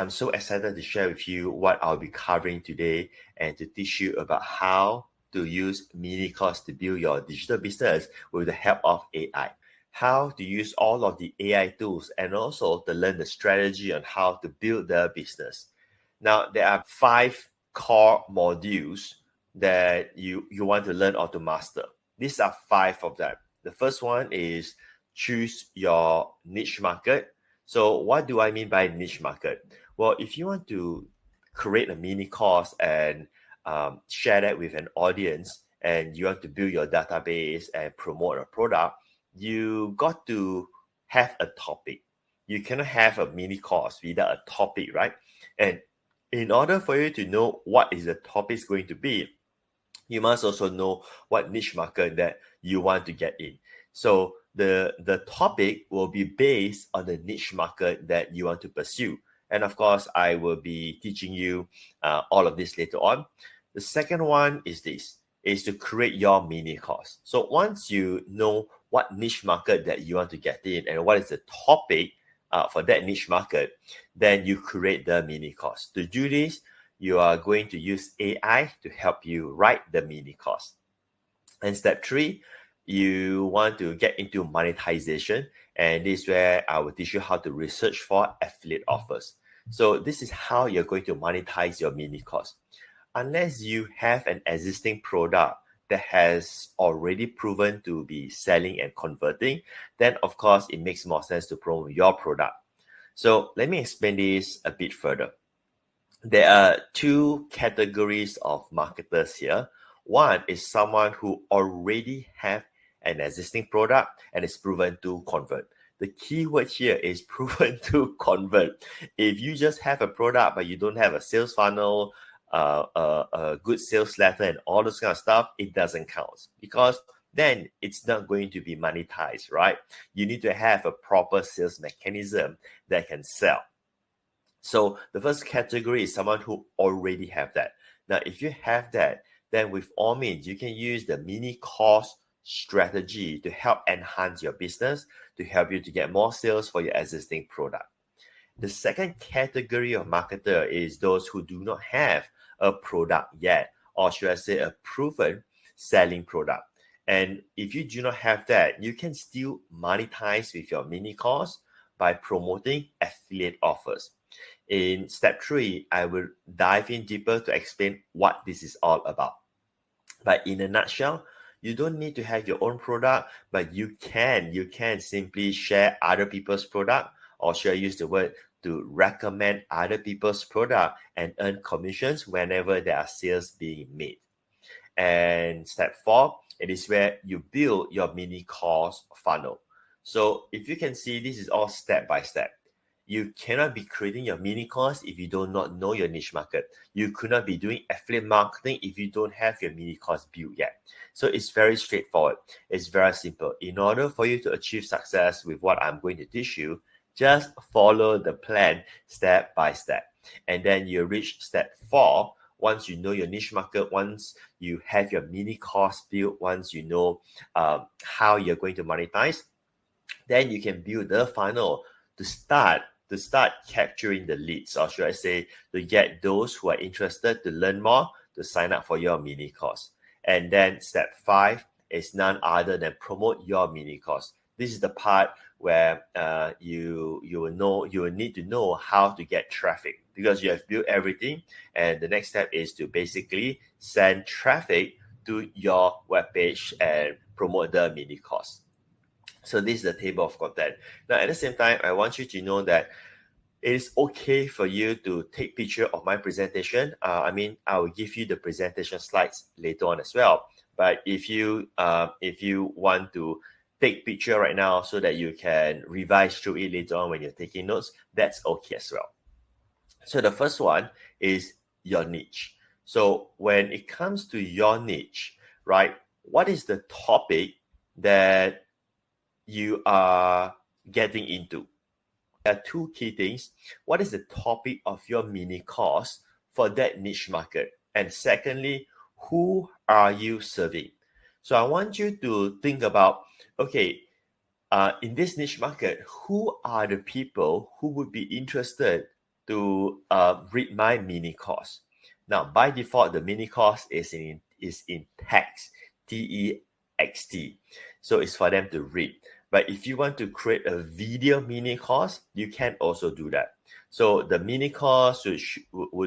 I'm so excited to share with you what I'll be covering today and to teach you about how to use MiniCourse to build your digital business with the help of AI. How to use all of the AI tools and also to learn the strategy on how to build the business. Now, there are 5 core modules that you want to learn or to master. These are 5 of them. The first one is choose your niche market. So what do I mean by niche market? Well, if you want to create a mini course and share that with an audience, and you want to build your database and promote a product, you got to have a topic. You cannot have a mini course without a topic, right? And in order for you to know what is the topic is going to be, you must also know what niche market that you want to get in. So the topic will be based on the niche market that you want to pursue. And of course, I will be teaching you all of this later on. The second one is to create your mini course. So once you know what niche market that you want to get in and what is the topic for that niche market, then you create the mini course. To do this, you are going to use AI to help you write the mini course. And step 3, you want to get into monetization, and this is where I will teach you how to research for affiliate offers. So this is how you're going to monetize your mini course. Unless you have an existing product that has already proven to be selling and converting, then of course it makes more sense to promote your product. So let me explain this a bit further. There are 2 categories of marketers here. One is someone who already have an existing product and is proven to convert. The key word here is proven to convert. If you just have a product but you don't have a sales funnel, a good sales letter and all this kind of stuff, it doesn't count, because then it's not going to be monetized, right? You need to have a proper sales mechanism that can sell. So the first category is someone who already have that. Now, if you have that, then with all means, you can use the mini course strategy to help enhance your business, to help you to get more sales for your existing product. The second category of marketer is those who do not have a product yet, or should I say a proven selling product. And if you do not have that, you can still monetize with your mini course by promoting affiliate offers. In step 3, I will dive in deeper to explain what this is all about. But in a nutshell, you don't need to have your own product, but you can simply share other people's product, or should I use the word to recommend other people's product and earn commissions whenever there are sales being made. And step 4, it is where you build your mini course funnel. So if you can see, this is all step by step. You cannot be creating your mini course if you do not know your niche market. You could not be doing affiliate marketing if you don't have your mini course built yet. So it's very straightforward. It's very simple. In order for you to achieve success with what I'm going to teach you, just follow the plan step by step. And then you reach step 4. Once you know your niche market, once you have your mini course built, once you know how you're going to monetize, then you can build the funnel to start capturing the leads, or should I say, to get those who are interested to learn more to sign up for your mini course. And then step 5 is none other than promote your mini course. This is the part where you will need to know how to get traffic, because you have built everything, and the next step is to basically send traffic to your webpage and promote the mini course. So this is the table of content. Now, at the same time, I want you to know that it is okay for you to take picture of my presentation. I will give you the presentation slides later on as well. But if you want to take picture right now so that you can revise through it later on when you're taking notes, that's okay as well. So the first one is your niche. So when it comes to your niche, right, what is the topic that you are getting into? There are 2 key things. What is the topic of your mini course for that niche market? And secondly, who are you serving? So I want you to think about, okay, in this niche market, who are the people who would be interested to read my mini course. Now, by default, the mini course is in text, T-E-X-T. So it's for them to read. But if you want to create a video mini course, you can also do that. So the mini course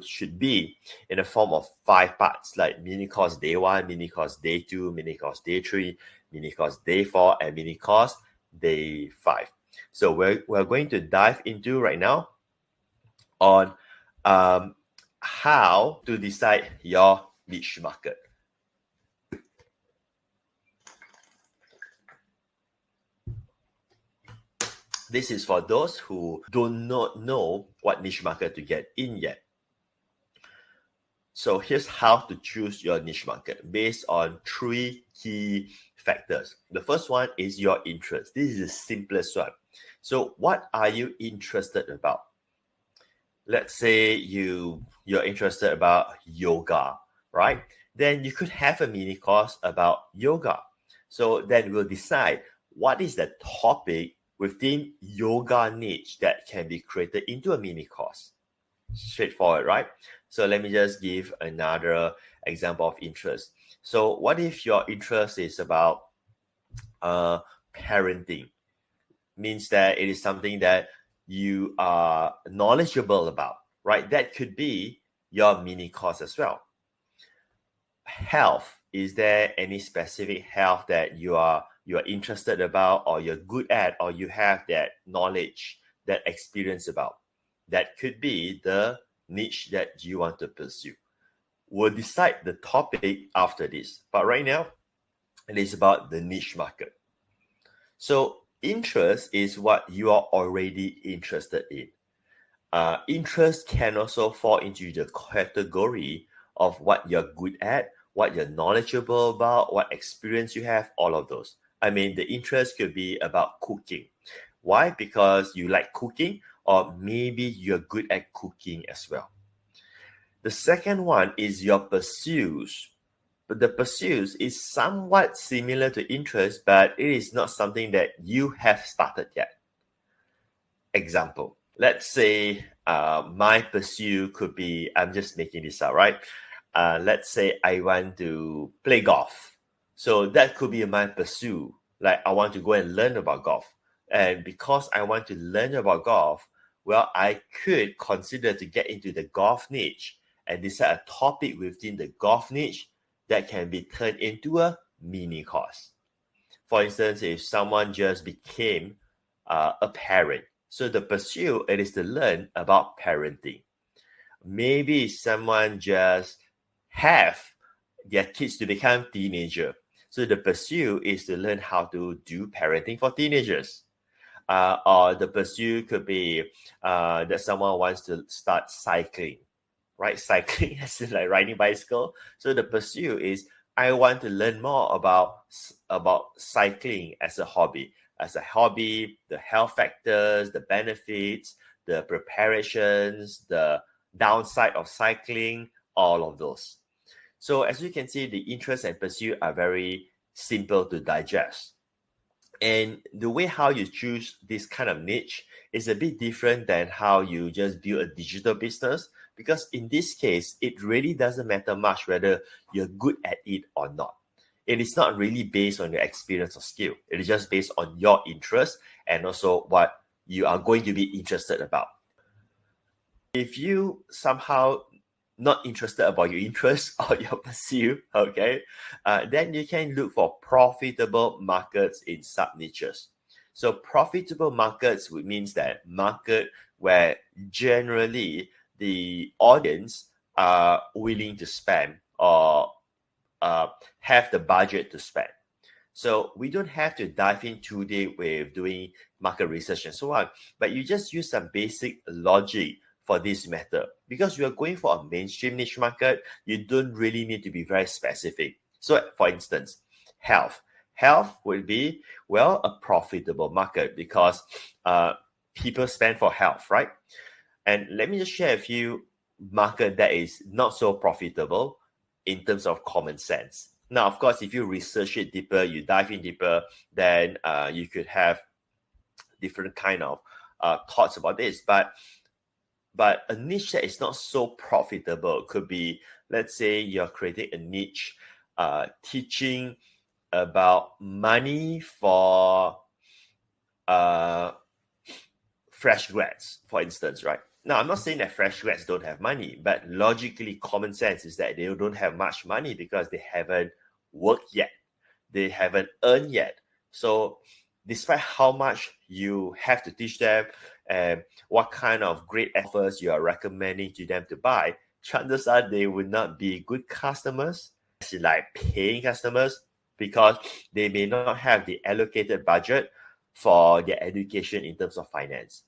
should be in the form of 5 parts, like mini course day 1, mini course day 2, mini course day 3, mini course day 4, and mini course day 5. So we're going to dive into right now on how to decide your niche market. This is for those who do not know what niche market to get in yet. So here's how to choose your niche market based on 3 key factors. The first one is your interest. This is the simplest one. So what are you interested about? Let's say you're interested about yoga, right? Then you could have a mini course about yoga. So then we'll decide what is the topic within yoga niche that can be created into a mini course. Straightforward, right? So let me just give another example of interest. So what if your interest is about parenting? Means that it is something that you are knowledgeable about, right? That could be your mini course as well. Health, is there any specific health that you are interested about, or you're good at, or you have that knowledge, that experience about? That could be the niche that you want to pursue. We'll decide the topic after this, but right now it is about the niche market. So interest is what you are already interested in. Interest can also fall into the category of what you're good at, what you're knowledgeable about, what experience you have, all of those. I mean, the interest could be about cooking. Why? Because you like cooking, or maybe you're good at cooking as well. The second one is your pursuits. But the pursuits is somewhat similar to interest, but it is not something that you have started yet. Example, let's say my pursuit could be, I'm just making this up, right? Let's say I want to play golf. So that could be my pursuit. Like, I want to go and learn about golf. And because I want to learn about golf, well, I could consider to get into the golf niche and decide a topic within the golf niche that can be turned into a mini course. For instance, if someone just became a parent, so the pursuit, it is to learn about parenting. Maybe someone just have their kids to become teenager. So the pursuit is to learn how to do parenting for teenagers. Or the pursuit could be that someone wants to start cycling, right? Cycling as in like riding bicycle. So the pursuit is, I want to learn more about cycling as a hobby. The health factors, the benefits, the preparations, the downside of cycling, all of those. So as you can see, the interest and pursuit are very simple to digest. And the way how you choose this kind of niche is a bit different than how you just build a digital business, because in this case, it really doesn't matter much whether you're good at it or not. It is not really based on your experience or skill. It is just based on your interest and also what you are going to be interested about. If you somehow not interested about your interest or your pursuit, okay, then you can look for profitable markets in sub-niches. So profitable markets means that market where generally the audience are willing to spend or have the budget to spend. So we don't have to dive in today with doing market research and so on, but you just use some basic logic for this method. Because you are going for a mainstream niche market, you don't really need to be very specific. So for instance, health. Health would be, well, a profitable market because people spend for health, right? And let me just share a few market that is not so profitable in terms of common sense. Now, of course, if you research it deeper, you dive in deeper, then you could have different kind of thoughts about this. But But a niche that is not so profitable could be, let's say you're creating a niche teaching about money for fresh grads, for instance, right? Now, I'm not saying that fresh grads don't have money, but logically, common sense is that they don't have much money because they haven't worked yet. They haven't earned yet. So despite how much you have to teach them and what kind of great offers you are recommending to them to buy, chances are they will not be good customers, like paying customers, because they may not have the allocated budget for their education in terms of finance.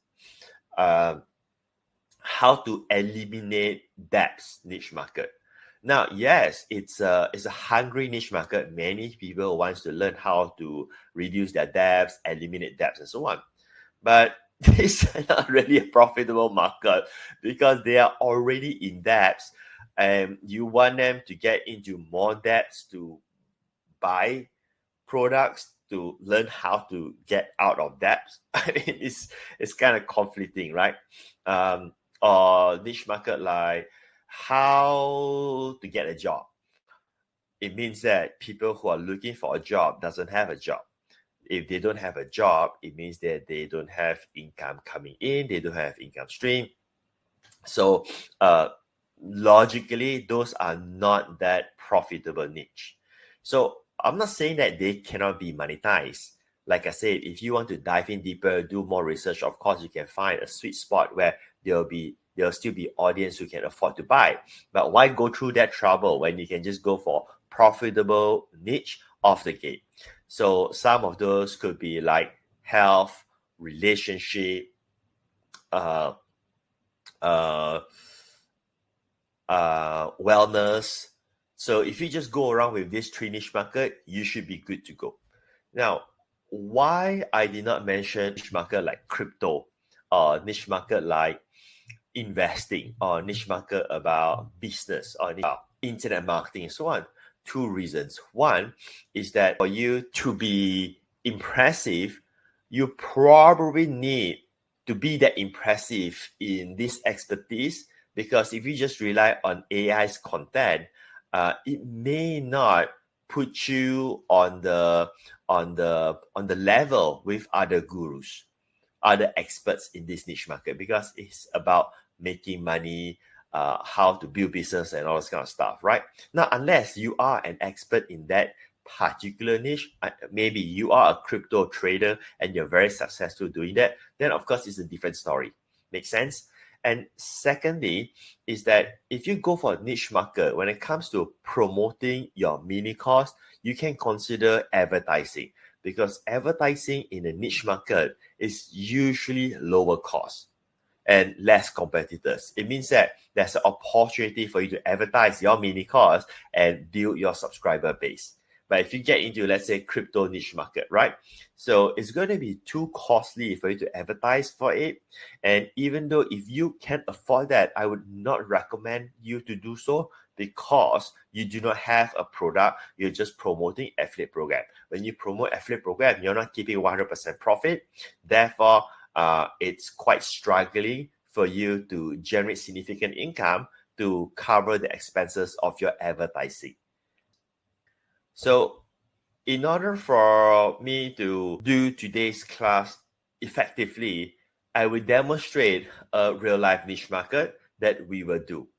How to eliminate debts niche market. Now, yes, it's a hungry niche market. Many people wants to learn how to reduce their debts, eliminate debts, and so on. But it's not really a profitable market because they are already in debts, and you want them to get into more debts to buy products, to learn how to get out of debts. I mean, it's kind of conflicting, right? Or niche market like how to get a job. It means that people who are looking for a job doesn't have a job. If they don't have a job, it means that they don't have income coming in, they don't have income stream. So logically, those are not that profitable niche. So I'm not saying that they cannot be monetized. Like I said, if you want to dive in deeper, do more research, of course, you can find a sweet spot where there'll still be audience who can afford to buy. But why go through that trouble when you can just go for profitable niche off the gate? So some of those could be like health, relationship, wellness. So if you just go around with this 3 niche market, you should be good to go. Now, why I did not mention niche market like crypto, or niche market like investing, or niche market about business, or about internet marketing and so on? 2 reasons. One is that for you to be impressive, you probably need to be that impressive in this expertise, because if you just rely on AI's content, it may not put you on the level with other gurus, other experts in this niche market, because it's about making money, how to build business and all this kind of stuff, right? Now, unless you are an expert in that particular niche, maybe you are a crypto trader and you're very successful doing that, then of course it's a different story. Make sense? And secondly, is that if you go for a niche market, when it comes to promoting your mini course, you can consider advertising, because advertising in a niche market is usually lower cost and less competitors. It means that there's an opportunity for you to advertise your mini course and build your subscriber base. But if you get into, let's say, crypto niche market, right? So it's going to be too costly for you to advertise for it. And even though if you can afford that, I would not recommend you to do so, because you do not have a product. You're just promoting affiliate program. When you promote affiliate program, you're not keeping 100% profit. Therefore, it's quite struggling for you to generate significant income to cover the expenses of your advertising. So in order for me to do today's class effectively, I will demonstrate a real life niche market that we will do.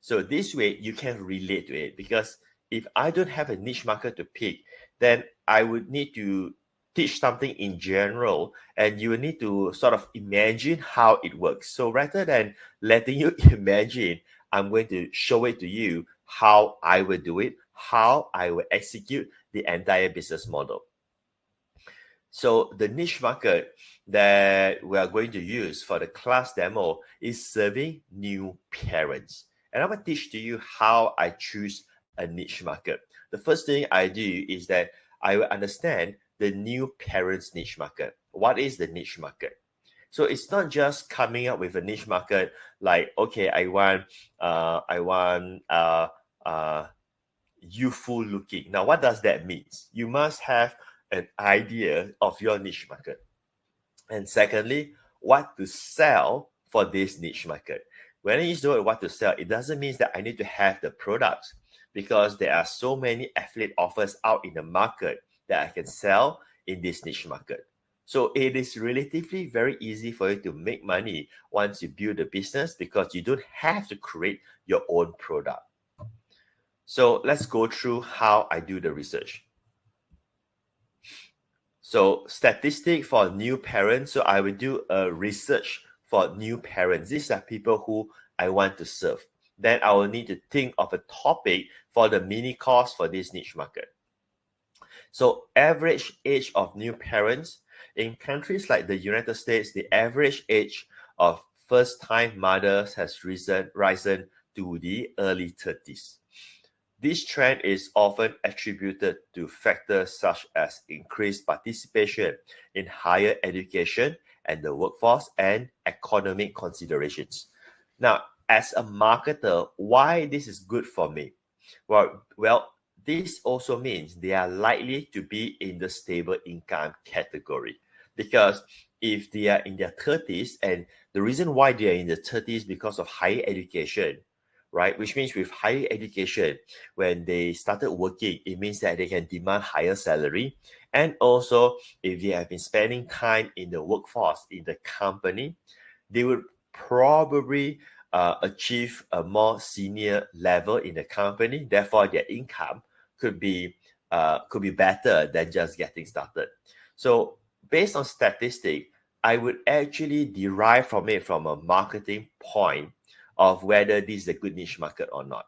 So this way you can relate to it, because if I don't have a niche market to pick, then I would need to teach something in general, and you will need to sort of imagine how it works. So rather than letting you imagine, I'm going to show it to you how I will do it, how I will execute the entire business model. So the niche market that we are going to use for the class demo is serving new parents. And I'm going to teach to you how I choose a niche market. The first thing I do is that I will understand the new parents niche market. What is the niche market? So it's not just coming up with a niche market like, okay, I want youthful looking. Now, what does that mean? You must have an idea of your niche market. And secondly, what to sell for this niche market. When I use the word what to sell, it doesn't mean that I need to have the products, because there are so many affiliate offers out in the market that I can sell in this niche market. So it is relatively very easy for you to make money once you build a business, because you don't have to create your own product. So let's go through how I do the research. So statistic for new parents. So I will do a research for new parents. These are people who I want to serve. Then I will need to think of a topic for the mini course for this niche market. So average age of new parents in countries like the United States, the average age of first-time mothers has risen to the early 30s. This trend is often attributed to factors such as increased participation in higher education and the workforce and economic considerations. Now, as a marketer, why this is good for me? Well, this also means they are likely to be in the stable income category, because if they are in their 30s, and the reason why they are in the 30s because of higher education, right? Which means with higher education, when they started working, it means that they can demand higher salary. And also, if they have been spending time in the workforce, in the company, they would probably achieve a more senior level in the company. Therefore, their income could be better than just getting started. So based on statistics, I would actually derive from it from a marketing point of whether this is a good niche market or not.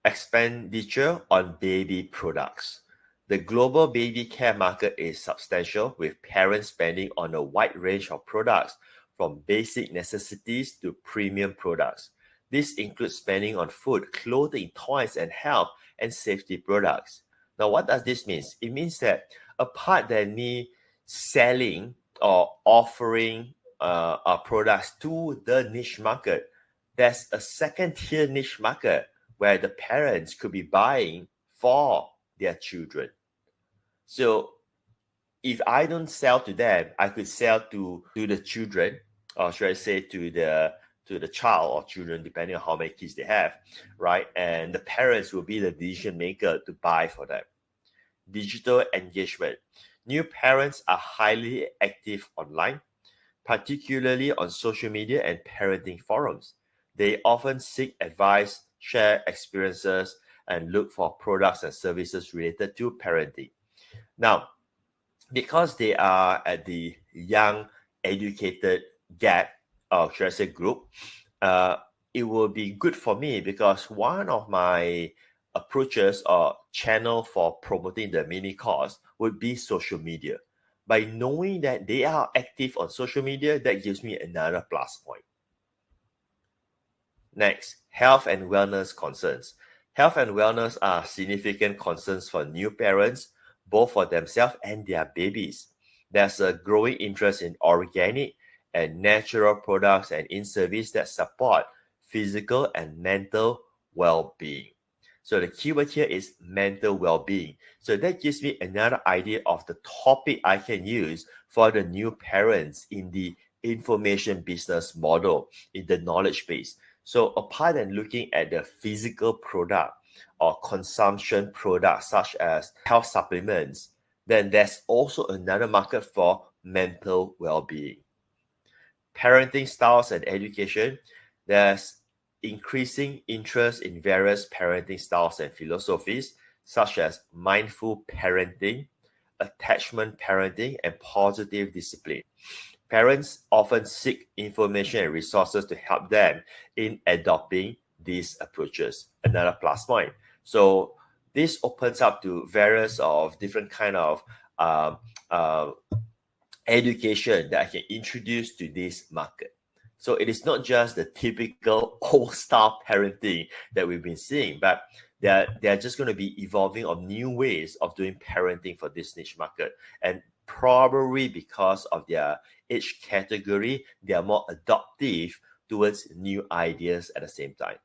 Expenditure on baby products. The global baby care market is substantial, with parents spending on a wide range of products, from basic necessities to premium products. This includes spending on food, clothing, toys, and health and safety products. Now, what does this mean? It means that apart than me selling or offering products to the niche market, there's a second tier niche market where the parents could be buying for their children. So if I don't sell to them, I could sell to the children, or should I say to the child or children, depending on how many kids they have, right? And the parents will be the decision maker to buy for them. Digital engagement. New parents are highly active online, particularly on social media and parenting forums. They often seek advice, share experiences, and look for products and services related to parenting. Now, because they are at the young, educated gap, or should I say group, it will be good for me, because one of my approaches or channel for promoting the mini course would be social media. By knowing that they are active on social media, that gives me another plus point. Next, health and wellness concerns. Health and wellness are significant concerns for new parents, both for themselves and their babies. There's a growing interest in organic and natural products and in service that support physical and mental well-being. So the keyword here is mental well-being. So that gives me another idea of the topic I can use for the new parents in the information business model, in the knowledge base. So apart than looking at the physical product or consumption products such as health supplements, then there's also another market for mental well-being. Parenting styles and education. There's increasing interest in various parenting styles and philosophies, such as mindful parenting, attachment parenting, and positive discipline. Parents often seek information and resources to help them in adopting these approaches. Another plus point. So this opens up to various of different kind of education that I can introduce to this market. So it is not just the typical old-style parenting that we've been seeing, but they're just going to be evolving on new ways of doing parenting for this niche market. And probably because of their age category, they are more adaptive towards new ideas at the same time.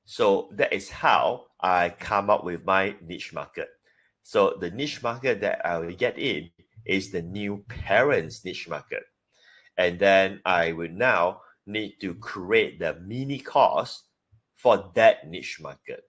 So that is how I come up with my niche market. So the niche market that I will get in is the new parents niche market. And then I would now need to create the mini course for that niche market.